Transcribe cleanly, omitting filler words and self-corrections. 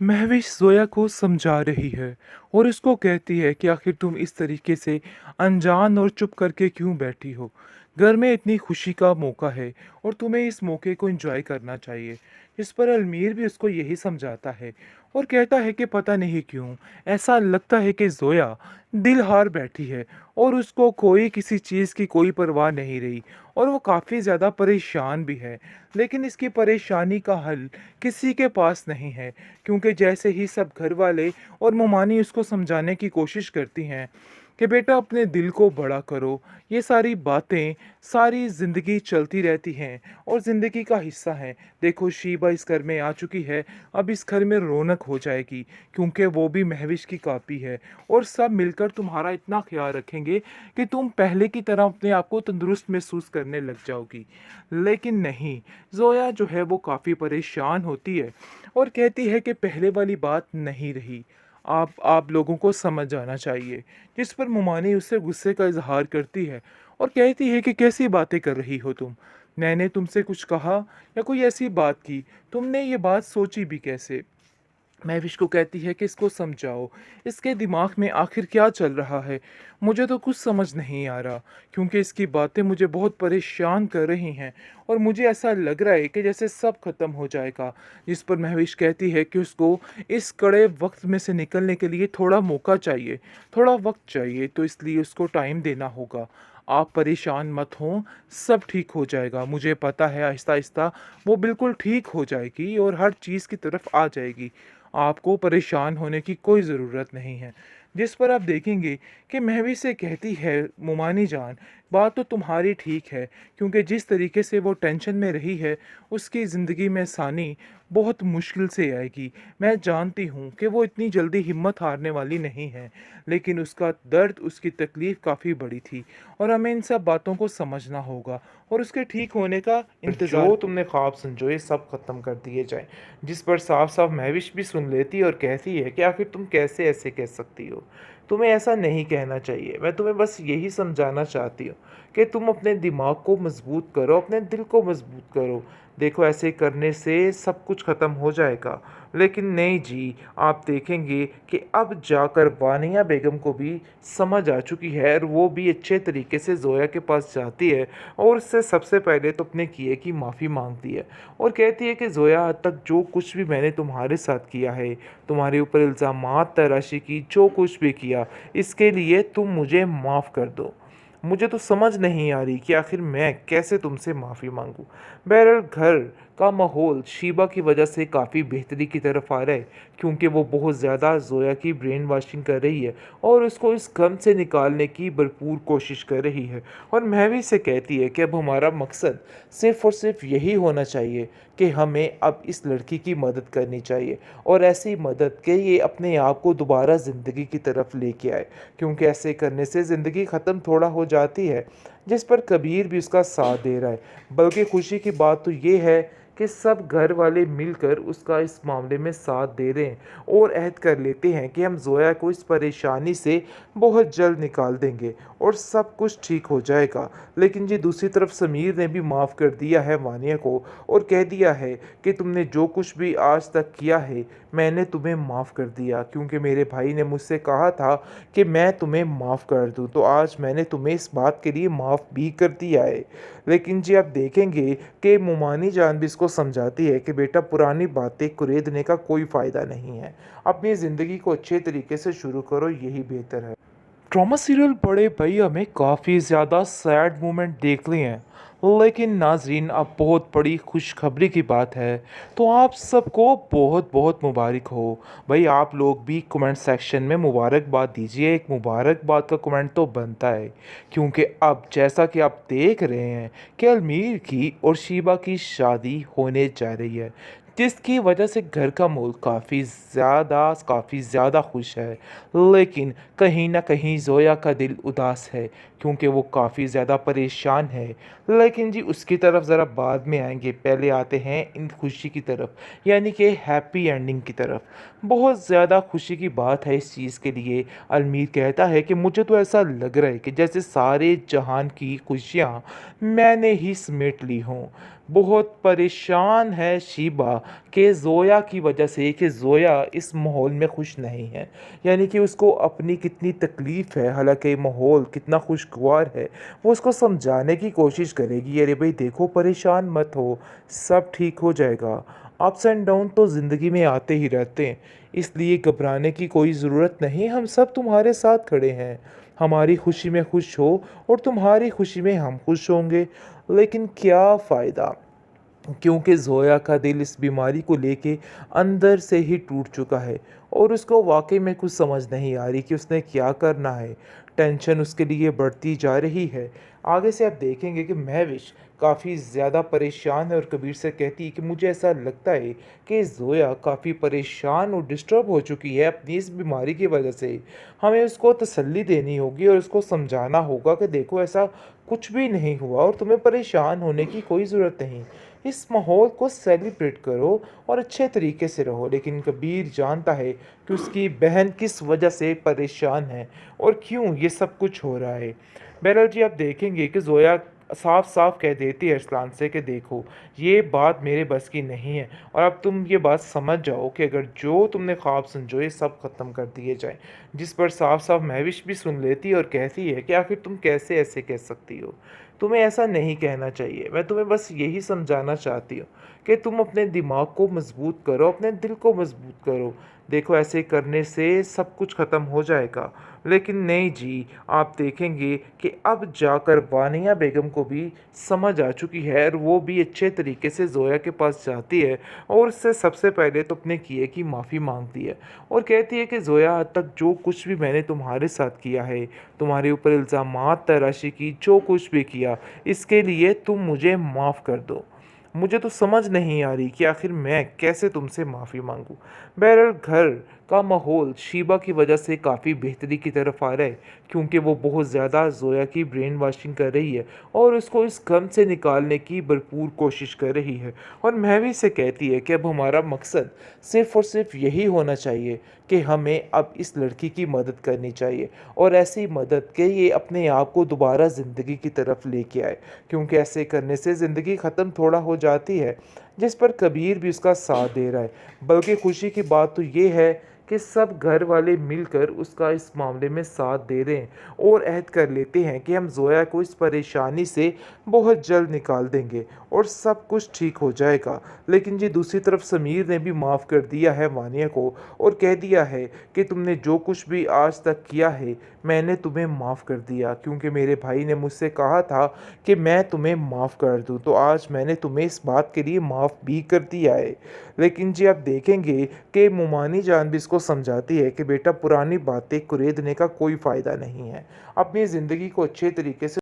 महविश ज़ोया को समझा रही है और उसको कहती है कि आखिर तुम इस तरीके से अनजान और चुप करके क्यों बैठी हो। घर में इतनी खुशी का मौका है और तुम्हें इस मौके को एंजॉय करना चाहिए। इस पर अलमीर भी उसको यही समझाता है और कहता है कि पता नहीं क्यों ऐसा लगता है कि ज़ोया दिल हार बैठी है और उसको कोई किसी चीज़ की कोई परवाह नहीं रही और वो काफ़ी ज़्यादा परेशान भी है। लेकिन इसकी परेशानी का हल किसी के पास नहीं है, क्योंकि जैसे ही सब घर वाले और मुमानी उसको समझाने की कोशिश करती हैं कि बेटा अपने दिल को बड़ा करो, ये सारी बातें सारी ज़िंदगी चलती रहती हैं और ज़िंदगी का हिस्सा हैं। देखो शीबा इस घर में आ चुकी है, अब इस घर में रौनक हो जाएगी, क्योंकि वो भी महविश की कॉपी है और सब मिलकर तुम्हारा इतना ख्याल रखेंगे कि तुम पहले की तरह अपने आप को तंदुरुस्त महसूस करने लग जाओगी। लेकिन नहीं, ज़ोया जो है वो काफ़ी परेशान होती है और कहती है कि पहले वाली बात नहीं रही, आप लोगों को समझ जाना चाहिए। जिस पर मुमानी उससे गुस्से का इजहार करती है और कहती है कि कैसी बातें कर रही हो तुम, मैंने तुमसे कुछ कहा या कोई ऐसी बात की, तुमने ये बात सोची भी कैसे। महविश को कहती है कि इसको समझाओ, इसके दिमाग में आखिर क्या चल रहा है, मुझे तो कुछ समझ नहीं आ रहा, क्योंकि इसकी बातें मुझे बहुत परेशान कर रही हैं और मुझे ऐसा लग रहा है कि जैसे सब खत्म हो जाएगा। जिस पर महविश कहती है कि उसको इस कड़े वक्त में से निकलने के लिए थोड़ा मौका चाहिए, थोड़ा वक्त चाहिए, तो इसलिए उसको टाइम देना होगा। आप परेशान मत हों, सब ठीक हो जाएगा, मुझे पता है आहिस्ता आहिस्ता वो बिल्कुल ठीक हो जाएगी और हर चीज़ की तरफ आ जाएगी। आपको परेशान होने की कोई ज़रूरत नहीं है। जिस पर आप देखेंगे कि महवी से कहती है मुमानी जान, बात तो तुम्हारी ठीक है, क्योंकि जिस तरीके से वो टेंशन में रही है उसकी ज़िंदगी में आसानी बहुत मुश्किल से आएगी। मैं जानती हूँ कि वो इतनी जल्दी हिम्मत हारने वाली नहीं है, लेकिन उसका दर्द, उसकी तकलीफ़ काफ़ी बड़ी थी और हमें इन सब बातों को समझना होगा और उसके ठीक होने का इंतज़ार। जो तुमने ख्वाब संजोए सब खत्म कर दिए जाएं। जिस पर साफ साफ महविश भी सुन लेती और कहती है कि आखिर तुम कैसे ऐसे कह सकती हो, तुम्हें ऐसा नहीं कहना चाहिए। मैं तुम्हें बस यही समझाना चाहती हूँ कि तुम अपने दिमाग को मजबूत करो, अपने दिल को मजबूत करो। देखो ऐसे करने से सब कुछ ख़त्म हो जाएगा। लेकिन नहीं जी, आप देखेंगे कि अब जाकर वानिया बेगम को भी समझ आ चुकी है और वो भी अच्छे तरीके से ज़ोया के पास जाती है और उससे सबसे पहले तो अपने किए की माफ़ी मांगती है और कहती है कि ज़ोया, आज तक जो कुछ भी मैंने तुम्हारे साथ किया है, तुम्हारे ऊपर इल्ज़ामात तराशी की, जो कुछ भी किया, इसके लिए तुम मुझे माफ़ कर दो। मुझे तो समझ नहीं आ रही कि आखिर मैं कैसे तुमसे माफ़ी मांगूं। बहरहाल घर का माहौल शीबा की वजह से काफ़ी बेहतरी की तरफ आ रहा है, क्योंकि वो बहुत ज़्यादा ज़ोया की ब्रेन वॉशिंग कर रही है और उसको इस गम से निकालने की भरपूर कोशिश कर रही है। और महवी से कहती है कि अब हमारा मकसद सिर्फ़ और सिर्फ यही होना चाहिए कि हमें अब इस लड़की की मदद करनी चाहिए और ऐसी मदद कि ये अपने आप को दोबारा ज़िंदगी की तरफ लेके आए, क्योंकि ऐसे करने से ज़िंदगी ख़त्म थोड़ा हो जाती है। जिस पर कबीर भी उसका साथ दे रहा है। बल्कि खुशी की बात तो ये है कि सब घर वाले मिलकर उसका इस मामले में साथ दे रहे हैं और अहद कर लेते हैं कि हम ज़ोया को इस परेशानी से बहुत जल्द निकाल देंगे और सब कुछ ठीक हो जाएगा। लेकिन जी दूसरी तरफ समीर ने भी माफ़ कर दिया है वानिया को और कह दिया है कि तुमने जो कुछ भी आज तक किया है मैंने तुम्हें माफ़ कर दिया, क्योंकि मेरे भाई ने मुझसे कहा था कि मैं तुम्हें माफ़ कर दूं, तो आज मैंने तुम्हें इस बात के लिए माफ़ भी कर दिया है। लेकिन जी आप देखेंगे कि मुमानी जान भी इसको समझाती है कि बेटा पुरानी बातें कुरेदने का कोई फ़ायदा नहीं है, अपनी ज़िंदगी को अच्छे तरीके से शुरू करो, यही बेहतर है। ड्रामा सीरियल बड़े भैया में काफ़ी ज़्यादा सैड मोमेंट देख लिए हैं, लेकिन नाजरीन अब बहुत बड़ी खुशखबरी की बात है, तो आप सबको बहुत बहुत मुबारक हो। भाई आप लोग भी कमेंट सेक्शन में मुबारकबाद दीजिए, एक मुबारकबाद का कमेंट तो बनता है, क्योंकि अब जैसा कि आप देख रहे हैं कि अलमीर की और शीबा की शादी होने जा रही है, जिसकी वजह से घर का माहौल काफ़ी ज़्यादा खुश है। लेकिन कहीं ना कहीं ज़ोया का दिल उदास है, क्योंकि वो काफ़ी ज़्यादा परेशान है। लेकिन जी उसकी तरफ ज़रा बाद में आएंगे, पहले आते हैं इन खुशी की तरफ, यानी कि हैप्पी एंडिंग की तरफ। बहुत ज़्यादा खुशी की बात है इस चीज़ के लिए। अलमीर कहता है कि मुझे तो ऐसा लग रहा है कि जैसे सारे जहान की खुशियाँ मैंने ही समेट ली हों। बहुत परेशान है शीबा कि ज़ोया की वजह से कि ज़ोया इस माहौल में खुश नहीं है। यानी कि उसको अपनी कितनी तकलीफ़ है, हालाँकि माहौल कितना खुशगवार है, वो उसको समझाने की कोशिश करेगी, अरे भई देखो परेशान मत हो, सब ठीक हो जाएगा। अप्स एंड डाउन तो ज़िंदगी में आते ही रहते हैं, इसलिए घबराने की कोई ज़रूरत नहीं, हम सब तुम्हारे साथ खड़े हैं। हमारी खुशी में खुश हो और तुम्हारी खुशी में हम खुश होंगे। लेकिन क्या फ़ायदा? क्योंकि ज़ोया का दिल इस बीमारी को लेके अंदर से ही टूट चुका है और उसको वाक़ई में कुछ समझ नहीं आ रही कि उसने क्या करना है। टेंशन उसके लिए बढ़ती जा रही है। आगे से आप देखेंगे कि महविश काफ़ी ज़्यादा परेशान है और कबीर से कहती है कि मुझे ऐसा लगता है कि ज़ोया काफ़ी परेशान और डिस्टर्ब हो चुकी है अपनी इस बीमारी की वजह से। हमें उसको तसल्ली देनी होगी और उसको समझाना होगा कि देखो ऐसा कुछ भी नहीं हुआ और तुम्हें परेशान होने की कोई ज़रूरत नहीं। इस माहौल को सेलिब्रेट करो और अच्छे तरीके से रहो। लेकिन कबीर जानता है कि उसकी बहन किस वजह से परेशान है और क्यों ये सब कुछ हो रहा है। बहरहाल जी आप देखेंगे कि ज़ोया साफ साफ कह देती है अरसलान से कि देखो ये बात मेरे बस की नहीं है और अब तुम ये बात समझ जाओ कि अगर जो तुमने ख्वाब समझो ये सब ख़त्म कर दिए जाए। जिस पर साफ साफ महविश भी सुन लेती है और कहती है कि आखिर तुम कैसे ऐसे कह सकती हो, तुम्हें ऐसा नहीं कहना चाहिए। मैं तुम्हें बस यही समझाना चाहती हूँ कि तुम अपने दिमाग को मजबूत करो, अपने दिल को मजबूत करो। देखो ऐसे करने से सब कुछ ख़त्म हो जाएगा। लेकिन नहीं जी, आप देखेंगे कि अब जाकर वानिया बेगम को भी समझ आ चुकी है और वो भी अच्छे तरीके से ज़ोया के पास जाती है और उससे सबसे पहले तो अपने किए की माफ़ी मांगती है और कहती है कि ज़ोया आज तक जो कुछ भी मैंने तुम्हारे साथ किया है, तुम्हारे ऊपर इल्ज़ामात तराशी की, जो कुछ भी किया, इसके लिए तुम मुझे माफ़ कर दो। मुझे तो समझ नहीं आ रही कि आखिर मैं कैसे तुमसे माफ़ी मांगूं। बहरहाल घर का माहौल शीबा की वजह से काफ़ी बेहतरी की तरफ आ रहा है क्योंकि वो बहुत ज़्यादा ज़ोया की ब्रेन वॉशिंग कर रही है और उसको इस गम से निकालने की भरपूर कोशिश कर रही है। और महवी से कहती है कि अब हमारा मकसद सिर्फ़ और सिर्फ यही होना चाहिए कि हमें अब इस लड़की की मदद करनी चाहिए और ऐसी मदद कि ये अपने आप को दोबारा ज़िंदगी की तरफ लेके आए, क्योंकि ऐसे करने से ज़िंदगी ख़त्म थोड़ा हो जाती है। जिस पर कबीर भी उसका साथ दे रहा है। बल्कि खुशी की बात तो ये है कि सब घर वाले मिलकर उसका इस मामले में साथ दे रहे हैं और अहद कर लेते हैं कि हम ज़ोया को इस परेशानी से बहुत जल्द निकाल देंगे और सब कुछ ठीक हो जाएगा। लेकिन जी दूसरी तरफ समीर ने भी माफ़ कर दिया है वानिया को और कह दिया है कि तुमने जो कुछ भी आज तक किया है मैंने तुम्हें माफ़ कर दिया, क्योंकि मेरे भाई ने मुझसे कहा था कि मैं तुम्हें माफ़ कर दूं, तो आज मैंने तुम्हें इस बात के लिए माफ़ भी कर दिया है। लेकिन जी आप देखेंगे कि मुमानी जान भी इसको समझाती है कि बेटा पुरानी बातें कुरेदने का कोई फ़ायदा नहीं है, अपनी ज़िंदगी को अच्छे तरीके से